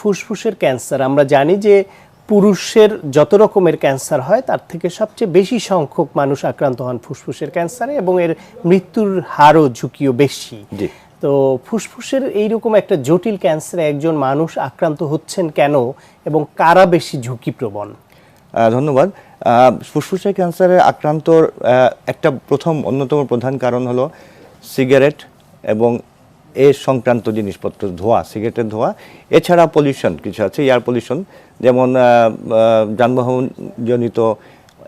ফুসফুসের ক্যান্সার, আমরা জানি যে পুরুষের যত রকমের ক্যান্সার হয় তার থেকে সবচেয়ে বেশি সংখ্যক মানুষ আক্রান্ত হন ফুসফুসের ক্যান্সারে এবং এর মৃত্যুর হারও ঝুঁকিও বেশি। তো ফুসফুসের এইরকম একটা জটিল ক্যান্সারে একজন মানুষ আক্রান্ত হচ্ছেন কেন এবং কারা বেশি ঝুঁকিপ্রবণ? ধন্যবাদ। ফুসফুসের ক্যান্সারে আক্রান্তর একটা অন্যতম প্রধান কারণ হলো সিগারেট এবং এর সংক্রান্ত জিনিসপত্র, ধোঁয়া, সিগারেটের ধোঁয়া। এছাড়া পলিউশন কিছু আছে, এয়ার পলিউশন, যেমন যানবাহন জনিত,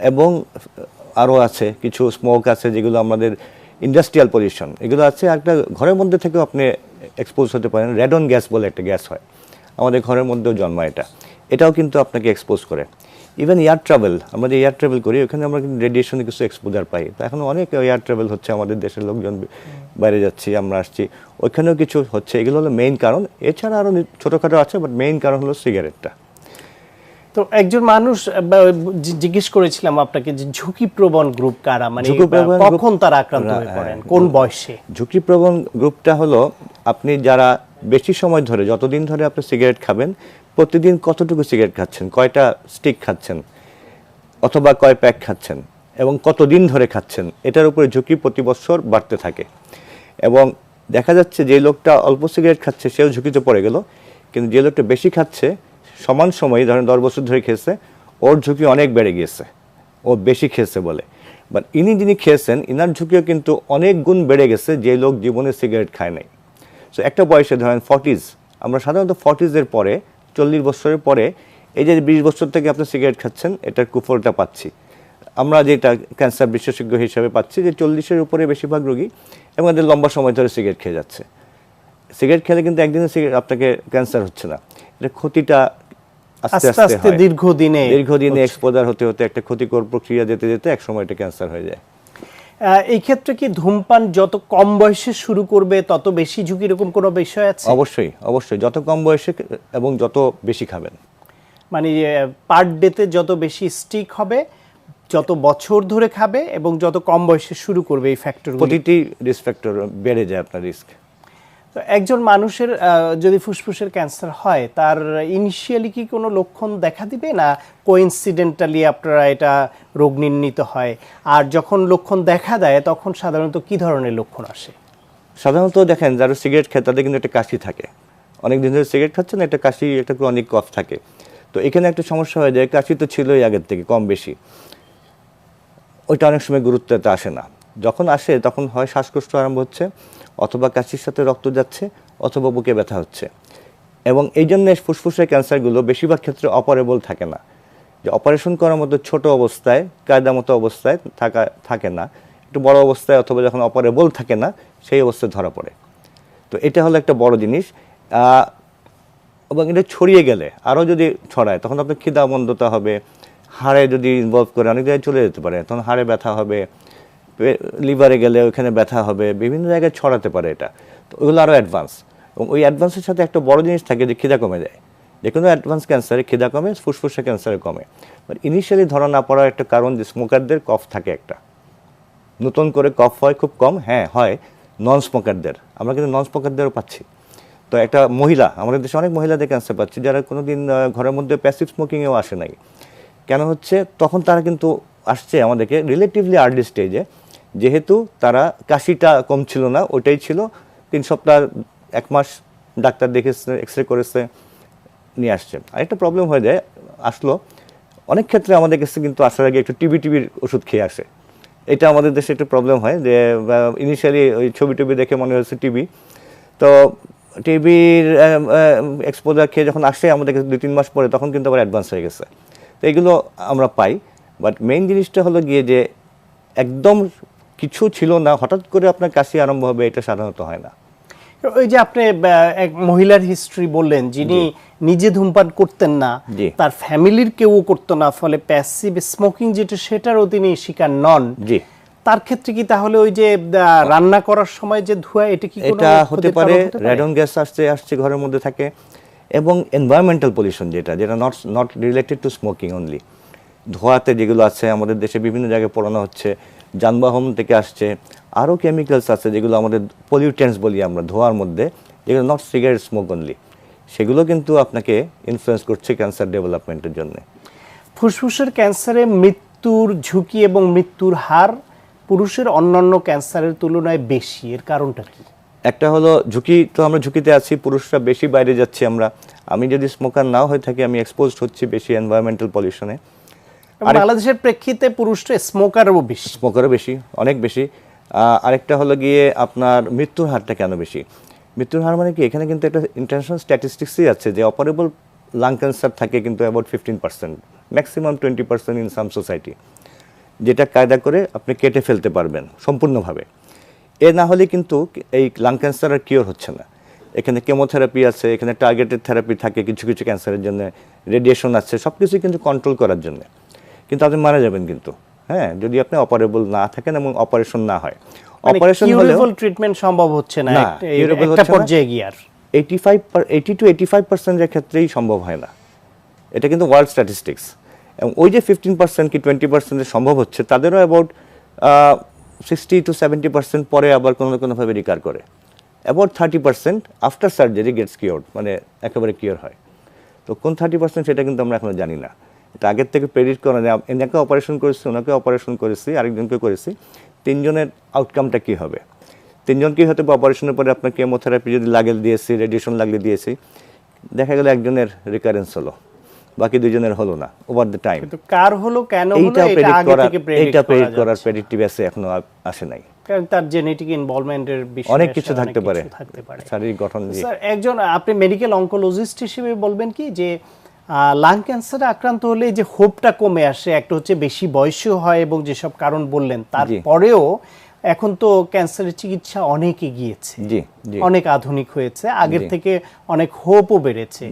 এবং আরও আছে কিছু স্মোক আছে যেগুলো আমাদের ইন্ডাস্ট্রিয়াল পলিউশন, এগুলো আছে। একটা ঘরের মধ্যে থেকেও আপনি এক্সপোজ হতে পারেন। রেডন গ্যাস বলে একটা গ্যাস হয়, আমাদের ঘরের মধ্যেও জন্মায়, এটাও কিন্তু আপনাকে এক্সপোজ করে। ইভেন এয়ার ট্রাভেল, আমরা যে এয়ার ট্রাভেল করি ওখানে আমরা কিন্তু রেডিয়েশনে কিছু এক্সপোজার পাই। তো এখন অনেক এয়ার ট্রাভেল হচ্ছে, আমাদের দেশের লোকজন বাইরে যাচ্ছি, আমরা আসছি, ওইখানেও কিছু হচ্ছে। এগুলো হলো মেইন কারণ। এছাড়া আরও ছোটোখাটো আছে, বাট মেইন কারণ হলো সিগারেটটা। তো একজন মানুষ, জিজ্ঞেস করেছিলাম আপনাকে যে ঝুঁকিপ্রবণ গ্রুপ কারা, মানে কখন তারা আক্রান্ত হয়ে পড়েন, কোন বয়সে? ঝুঁকিপ্রবণ গ্রুপটা হলো আপনি যারা বেশি সময় ধরে, যতদিন ধরে আপনি সিগারেট খাবেন, প্রতিদিন কতটুকু সিগারেট খাচ্ছেন, কয়টা স্টিক খাচ্ছেন, অথবা কয় প্যাক খাচ্ছেন, এবং কতদিন ধরে খাচ্ছেন, এটার উপরে ঝুঁকি প্রতি বছর বাড়তে থাকে। এবং দেখা যাচ্ছে যে লোকটা অল্প সিগারেট খাচ্ছে সেও ঝুঁকিতে পড়ে গেল, কিন্তু যে লোকটা বেশি খাচ্ছে, সমান সময়ে ধরেন 10 বছর ধরে খেয়েছে, ওর ঝুঁকি অনেক বেড়ে গিয়েছে, ও বেশি খেয়েছে বলে। বাট যিনি খেয়েছেন, ইনার ঝুঁকিও কিন্তু অনেক গুণ বেড়ে গেছে যে লোক জীবনে সিগারেট খায় নাই। সো একটা বয়সে ধরেন 40s, আমরা সাধারণত 40s-এর পরে, 40 বছরের পরে, এই যে 20 বছর থেকে আপনি সিগারেট খাচ্ছেন, এটার কুফলটা পাচ্ছি আমরা, যেটা ক্যান্সার বিশেষজ্ঞ হিসাবে পাচ্ছি, যে 40-এর উপরে বেশিরভাগ রোগী এবং এদের লম্বা সময় ধরে সিগারেট খেয়ে যাচ্ছে। সিগারেট খেলে কিন্তু একদিনে আপনাকে ক্যান্সার হচ্ছে না, এটা ক্ষতিটা আস্তে আস্তে দীর্ঘদিনে এক্সপোজার হতে হতে একটা ক্ষতিকর প্রক্রিয়া যেতে যেতে এক সময় এটা ক্যান্সার হয়ে যায়। এই ক্ষেত্রে কি ধূমপান যত কম বয়সে শুরু করবে তত বেশি ঝুঁকি, এরকম কোনো বিষয় আছে? অবশ্যই, যত কম বয়সে এবং যত বেশি খাবেন, মানে পার ডেতে যত বেশি স্টিক হবে, যত বছর ধরে খাবে এবং যত কম বয়সে শুরু করবে, এই ফ্যাক্টর, প্রতিটি রিস্ক ফ্যাক্টর বেড়ে যায় আপনার রিস্ক। তো একজন মানুষের যদি ফুসফুসের ক্যান্সার হয়, তার ইনিশিয়ালি কি কোনো লক্ষণ দেখা দিবে, না কোইন্সিডেন্টালি আপনারা এটা রোগ নির্ণীত হয়? আর যখন লক্ষণ দেখা দেয় তখন সাধারণত কি ধরনের লক্ষণ আসে? সাধারণত দেখেন, যারা সিগারেট খায় তাদের কিন্তু একটা কাশি থাকে, অনেক দিন ধরে সিগারেট খাচ্ছেন, একটা কাশি, একটা ক্রনিক কফ থাকে। তো এখানে একটা সমস্যা হয়ে যায়, কাশি তো ছিলই আগের থেকে কম বেশি, ওইটা অনেক সময় গুরুত্বতে আসে না। যখন আসে তখন হয় শ্বাসকষ্ট আরম্ভ হচ্ছে, অথবা কাশির সাথে রক্ত যাচ্ছে, অথবা বুকে ব্যথা হচ্ছে। এবং এই জন্য ফুসফুসের ক্যান্সারগুলো বেশিরভাগ ক্ষেত্রে অপারেবল থাকে না, যে অপারেশন করার মতো ছোট অবস্থায়, কায়দা মতো অবস্থায় থাকে না, একটু বড় অবস্থায় অথবা যখন অপারেবল থাকে না সেই অবস্থায় ধরা পড়ে। তো এটা হলো একটা বড় জিনিস। এবং এটা ছড়িয়ে গেলে, আরও যদি ছড়ায়, তখন আপনার খিদামন্দতা হবে, হাড়ে যদি ইনভলভ করে অনেক জায়গায় চলে যেতে পারে, তখন হাড়ে ব্যথা হবে, লিভারে গেলে ওইখানে ব্যথা হবে, বিভিন্ন জায়গায় ছড়াতে পারে এটা। তো ওইগুলো আরও অ্যাডভান্স, এবং ওই অ্যাডভান্সের সাথে একটা বড় জিনিস থাকে যে খিদা কমে যায়। যে কোনো অ্যাডভান্স ক্যান্সারে খিদা কমে, ফুসফুসের ক্যান্সারে কমে। বাট ইনিশিয়ালি ধরা না পড়ার একটা কারণ যে স্মোকারদের কফ থাকে, একটা নতুন করে কফ হয় খুব কম, হ্যাঁ হয় নন স্মোকারদের, আমরা কিন্তু নন স্মোকারদেরও পাচ্ছি। তো একটা মহিলা, আমাদের দেশে অনেক মহিলাদের ক্যান্সার পাচ্ছি যারা কোনো দিন ঘরের মধ্যে প্যাসিভ স্মোকিংয়েও আসে নাই। কেন হচ্ছে? তখন তারা কিন্তু আসছে আমাদেরকে রিলেটিভলি আর্লি স্টেজে, যেহেতু তারা কাশিটা কম ছিল না, ওটাই ছিল, 3 সপ্তাহ 1 মাস ডাক্তার দেখেছে, এক্সরে করেছে, নিয়ে আসছে। আরেকটা প্রবলেম হয়ে যায়, আসলো অনেক ক্ষেত্রে আমাদের কাছে কিন্তু আসার আগে একটু টিবির ওষুধ খেয়ে আসে। এটা আমাদের দেশে একটু প্রবলেম হয়, যে ইনিশিয়ালি ওই ছবি দেখে মনে হচ্ছে টিবি, তো টিবির এক্সপোজার খেয়ে যখন আসে আমাদের কাছে 2-3 মাস পরে, তখন কিন্তু আবার অ্যাডভান্স হয়ে গেছে। তো এগুলো আমরা পাই। বাট মেইন জিনিসটা হলো গিয়ে যে একদম কিছু ছিল না, হঠাৎ করে আপনার কাশি আরম্ভ হবে, এটা সাধারণত হয় না। ওই যে আপনি এক মহিলার হিস্ট্রি বললেন, যিনি নিজে ধূমপান করতেন না, তার ফ্যামিলির কেউ করতো না, ফলে প্যাসিভ স্মোকিং যেটা, সেটারও তিনি শিকার নন। জি, তার ক্ষেত্রে কি তাহলে ওই যে রান্না করার সময় যে ধোঁয়া, এটা কি এটা হতে পারে? রেডন গ্যাস আসছে ঘরের মধ্যে থাকে, এবং এনভায়রনমেন্টাল পলিউশন যেটা not related to smoking only, ধোঁয়াতে যেগুলো আছে আমাদের দেশে বিভিন্ন জায়গায় পড়ানো হচ্ছে, যানবাহন থেকে আসছে, আরও কেমিক্যালস আছে যেগুলো আমাদের পলিউটেন্টস বলি আমরা ধোঁয়ার মধ্যে, যেগুলো নট সিগারেট স্মোক অনলি। সেগুলো কিন্তু আপনাকে ইনফ্লুয়েন্স করছে ক্যান্সার ডেভেলপমেন্টের জন্য। ফুসফুসের ক্যান্সারে মৃত্যুর ঝুঁকি এবং মৃত্যুর হার পুরুষের অন্যান্য ক্যান্সারের তুলনায় বেশি, এর কারণটা কি? একটা হলো ঝুঁকি, তো আমরা ঝুঁকিতে আছি, পুরুষরা বেশি বাইরে যাচ্ছি আমরা। আমি যদি স্মোকার নাও হয়ে থাকি, আমি এক্সপোজড হচ্ছি বেশি এনভায়রনমেন্টাল পলিউশনে। বাংলাদেশের প্রেক্ষিতে পুরুষরা স্মোকারও বেশি, স্মোকারও বেশি, অনেক বেশি। আরেকটা হলো গিয়ে আপনার মৃত্যুর হারটা কেন বেশি? মৃত্যুর হার মানে কি, এখানে কিন্তু একটা ইন্টারন্যাশনাল স্ট্যাটিস্টিক্সই আছে যে অপারেবল লাং ক্যান্সার থাকে কিন্তু about 15%, maximum 20% in some society, যেটা কায়দা করে আপনি কেটে ফেলতে পারবেন সম্পূর্ণভাবে। এ না হলে কিন্তু এই লাং ক্যান্সার আর কিওর হচ্ছে না। এখানে কেমোথেরাপি আছে, এখানে টার্গেটেড থেরাপি থাকে কিছু কিছু ক্যান্সারের জন্য, রেডিয়েশন আছে, সব কিছুই কিন্তু কন্ট্রোল করার জন্য। কিন্তু আপনি মারা যাবেন কিন্তু, হ্যাঁ, যদি আপনি অপারেবল না থাকেন এবং অপারেশন না হয়। অপারেশন হলেও ট্রিটমেন্ট সম্ভব হচ্ছে না, কিউরেবল একটা পর্যায়ে গিয়ে আর 80 to 85% ক্ষেত্রেই সম্ভব হয় না। এটা কিন্তু ওয়ার্ল্ড স্ট্যাটিস্টিক্স। এবং ওই যে 15% কি 20% সম্ভব হচ্ছে, তাদেরও অ্যাবাউট 60 to 70% পরে আবার কোনো না কোনোভাবে রিকার করে। About 30% after surgery gets cured, মানে একেবারে কিওর হয়। তো কোন 30% সেটা কিন্তু আমরা এখনো জানি না। এটা আগের থেকে প্রেডিক্ট করা যায়। এনাকে অপারেশন করেছি, ওনাকে অপারেশন করেছি, আরেকজনকে করেছি, তিনজনের আউটকামটা কী হবে? তিনজন কি হতে, অপারেশনের পরে আপনার কেমোথেরাপি যদি লাগিয়ে দিয়েছি, রেডিয়েশন লাগিয়ে দিয়েছি, দেখা গেল একজনের রিকারেন্স হলো, বাকি দুজনের হলো না ওভার দ্য টাইম। কিন্তু কার হলো, কেন হলো, এটা এটা আগে থেকে প্রেডিক্ট করার প্রেডিক্টিভ আছে এখনো আসে নাই, কারণ তার জেনেটিক ইনভলভমেন্টের বিষয় অনেক কিছু থাকতে পারে, শারীরিক গঠন। স্যার, একজন আপনি মেডিকেল অনকোলজিস্ট হিসেবে বলবেন কি যে লাং ক্যান্সারে আক্রান্ত হলে যে হোপটা কমে আসে, একটা হচ্ছে বেশি বয়সও হয় এবং যেসব কারণ বললেন, তারপরেও এখন তো ক্যান্সারের চিকিৎসা অনেক এগিয়েছে, অনেক আধুনিক হয়েছে, আগের থেকে অনেক হোপও বেড়েছে।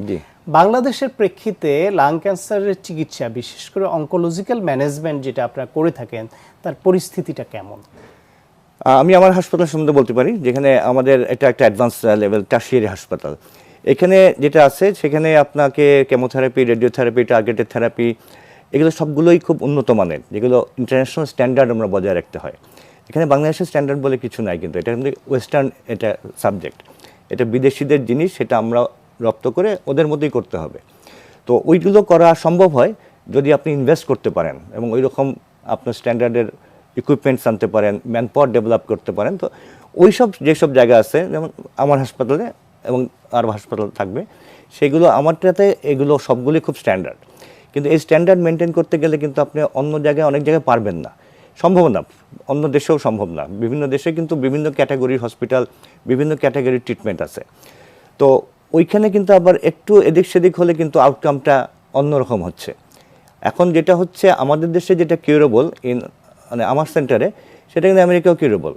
বাংলাদেশের প্রেক্ষিতে লাং ক্যান্সারের চিকিৎসা, বিশেষ করে অনকোলজিক্যাল ম্যানেজমেন্ট যেটা আপনারা করে থাকেন, তার পরিস্থিতিটা কেমন? আমি আমার হাসপাতাল সম্বন্ধে বলতে পারি, যেখানে আমাদের এটা একটা অ্যাডভান্স লেভেল টারশিয়ারি হাসপাতাল। এখানে যেটা আছে, সেখানে আপনাকে কেমোথেরাপি, রেডিওথেরাপি, টার্গেটেড থেরাপি, এগুলো সবগুলোই খুব উন্নত মানের, যেগুলো ইন্টারন্যাশনাল স্ট্যান্ডার্ড আমরা বজায় রাখতে হয়। এখানে বাংলাদেশের স্ট্যান্ডার্ড বলে কিছু নাই, কিন্তু এটা কিন্তু ওয়েস্টার্ন এটা সাবজেক্ট, এটা বিদেশিদের জিনিস, সেটা আমরা রপ্ত করে ওদের মধ্যেই করতে হবে। তো ওইগুলো করা সম্ভব হয় যদি আপনি ইনভেস্ট করতে পারেন এবং ওই রকম আপনার স্ট্যান্ডার্ডের ইকুইপমেন্টস আনতে পারেন, ম্যান পাওয়ার ডেভেলপ করতে পারেন। তো ওই সব যেসব জায়গা আছে, যেমন আমার হাসপাতালে এবং আরও হাসপাতাল থাকবে, সেগুলো আমারটাতে এগুলো সবগুলি খুব স্ট্যান্ডার্ড। কিন্তু এই স্ট্যান্ডার্ড মেনটেন করতে গেলে কিন্তু আপনি অন্য জায়গায় অনেক জায়গায় পারবেন না, সম্ভব না, অন্য দেশেও সম্ভব না। বিভিন্ন দেশে কিন্তু বিভিন্ন ক্যাটাগরির হসপিটাল, বিভিন্ন ক্যাটাগরির ট্রিটমেন্ট আছে। তো ওইখানে কিন্তু আবার একটু এদিক সেদিক হলে কিন্তু আউটকামটা অন্যরকম হচ্ছে। এখন যেটা হচ্ছে আমাদের দেশে যেটা কিউরেবল মানে আমার সেন্টারে, সেটা কিন্তু আমেরিকাও কিউরেবল।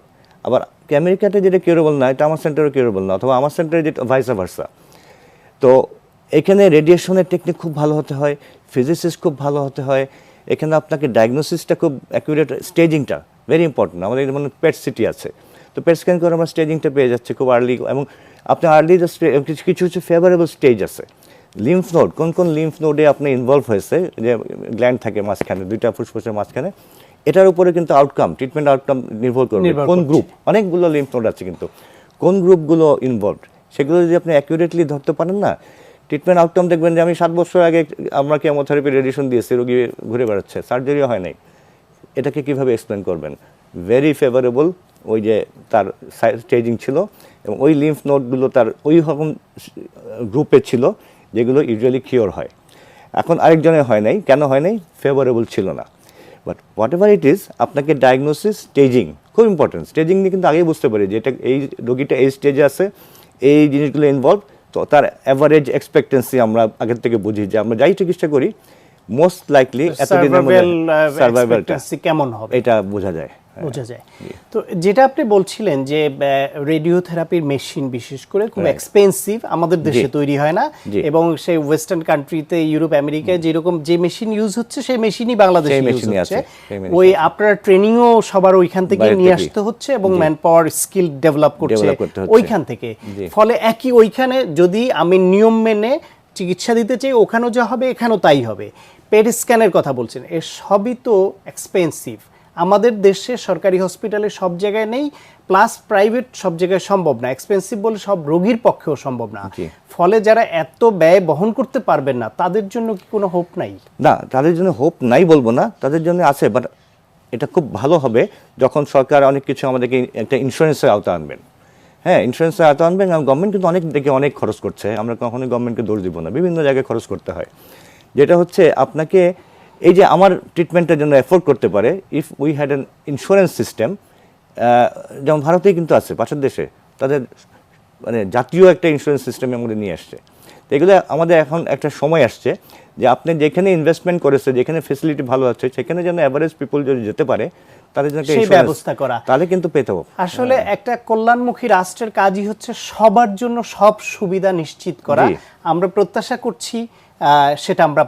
আবার আমেরিকাতে যেটা কিউরেবল না, এটা আমার সেন্টারও কিউরেবল না, অথবা আমার সেন্টারে যেটা ভাইসা ভার্সা। তো এখানে রেডিয়েশনের টেকনিক খুব ভালো হতে হয়, ফিজিসিস্ট খুব ভালো হতে হয়, এখানে আপনাকে ডায়াগনোসিসটা খুব অ্যাকুরেট, স্টেজিংটা ভেরি ইম্পর্টেন্ট। আমাদের যেমন পেট সিটি আছে, তো পেট স্ক্যান করে আমরা স্টেজিংটা পেয়ে যাচ্ছি খুব আর্লি, এবং আপনি আর্লি কিছু কিছু ফেভারেবল স্টেজ আছে। লিম্ফ নোড, কোন কোন লিম্ফ নোডে আপনি ইনভলভ হয়েছে, যে গ্ল্যান্ড থাকে মাঝখানে, দুইটা ফুসফুসের মাঝখানে, এটার উপরে কিন্তু আউটকাম, ট্রিটমেন্ট আউটকাম নির্ভর করবে কোন গ্রুপ। অনেকগুলো লিম্ফ নোড আছে, কিন্তু কোন গ্রুপগুলো ইনভলভড সেগুলো যদি আপনি অ্যাকুরেটলি ধরতে পারেন না, ট্রিটমেন্ট আউটকাম দেখবেন যে আমি 7 বছর আগে আমরা কেমোথেরাপি, রেডিয়েশন দিয়েছি, রোগী ঘুরে বেড়াচ্ছে, সার্জারিও হয় নাই। এটাকে কিভাবে এক্সপ্লেন করবেন? ভেরি ফেভারেবল, ওই যে তার স্টেজিং ছিল এবং ওই লিম্ফ নোডগুলো তার ওই রকম গ্রুপে ছিল যেগুলো ইউজুয়ালি কিওর হয়। এখন আরেকজনের হয় নাই, কেন হয় নাই? ফেভারেবল ছিল না। But what ever it is, আপনাকে ডায়াগনোসিস, স্টেজিং খুব ইম্পর্টেন্ট। স্টেজিং নিয়ে কিন্তু আগেই বুঝতে পারি যে এটা এই রোগীটা এই স্টেজে আছে, এই জিনিসগুলো ইনভলভ, তো তার অ্যাভারেজ এক্সপেক্টেন্সি আমরা আগের থেকে বুঝি যে আমরা যাই চিকিৎসা করি মোস্ট লাইকলি এতদিনের মধ্যে সার্ভাইভালটা কেমন হবে এটা বোঝা যায়। বোঝা যায়। তো যেটা আপনি বলছিলেন যে রেডিওথেরাপির মেশিন বিশেষ করে খুব এক্সপেন্সিভ, আমাদের দেশে তৈরি হয় না, এবং সেই ওয়েস্টার্ন কান্ট্রিতে, ইউরোপ, আমেরিকায় যেরকম যে মেশিন ইউজ হচ্ছে, সেই মেশিনই বাংলাদেশে ইউজ হচ্ছে। ওই আপনার ট্রেনিংও সবার ওইখান থেকে নিয়ে আসতে হচ্ছে এবং ম্যান পাওয়ার স্কিল ডেভেলপ করছে ওইখান থেকে। ফলে একই ওইখানে যদি আমি নিয়ম মেনে চিকিৎসা দিতে চাই, ওখানেও যা হবে এখানেও তাই হবে। পেট স্ক্যানের কথা বলছেন, এর সবই তো এক্সপেন্সিভ। আমাদের দেশে সরকারি হসপিটালে সব জায়গায় নেই, প্লাস প্রাইভেট সব জায়গায় সম্ভব না, এক্সপেন্সিভ বলে সব রোগীর পক্ষেও সম্ভব না। ফলে যারা এত ব্যয় বহন করতে পারবেন না তাদের জন্য কি কোনো হোপ নাই? না, তাদের জন্য হোপ নাই বলবো না, তাদের জন্য আছে, বাট এটা খুব ভালো হবে যখন সরকার অনেক কিছু আমাদেরকে একটা ইন্স্যুরেন্সের আওতা আনবেন। হ্যাঁ, ইন্স্যুরেন্সের আওতা আনবেন, কারণ গভর্নমেন্ট কিন্তু অনেক দিকে অনেক খরচ করছে, আমরা কখনোই গভর্নমেন্টকে দোষ দিব না, বিভিন্ন জায়গায় খরচ করতে হয়। যেটা হচ্ছে আপনাকে এই যে আমার ট্রিটমেন্টের জন্য এফোর্ড করতে পারে, if we had an insurance system, যেমন ভারতেই কিন্তু আছে, পাশের দেশে তাদের মানে জাতীয় একটা ইন্স্যুরেন্স সিস্টেম আমাদের নিয়ে আসছে। তো এগুলো আমাদের এখন একটা সময় আসছে যে আপনি যেখানে ইনভেস্টমেন্ট করেছে, যেখানে ফেসিলিটি ভালো আছে, সেখানে যেন অ্যাভারেজ পিপল যদি যেতে পারে তাদের জন্য সেই ব্যবস্থা করা, তাহলে কিন্তু পেতে হবে। আসলে একটা কল্যাণমুখী রাষ্ট্রের কাজই হচ্ছে সবার জন্য সব সুবিধা নিশ্চিত করা। আমরা প্রত্যাশা করছি সেটা আমরা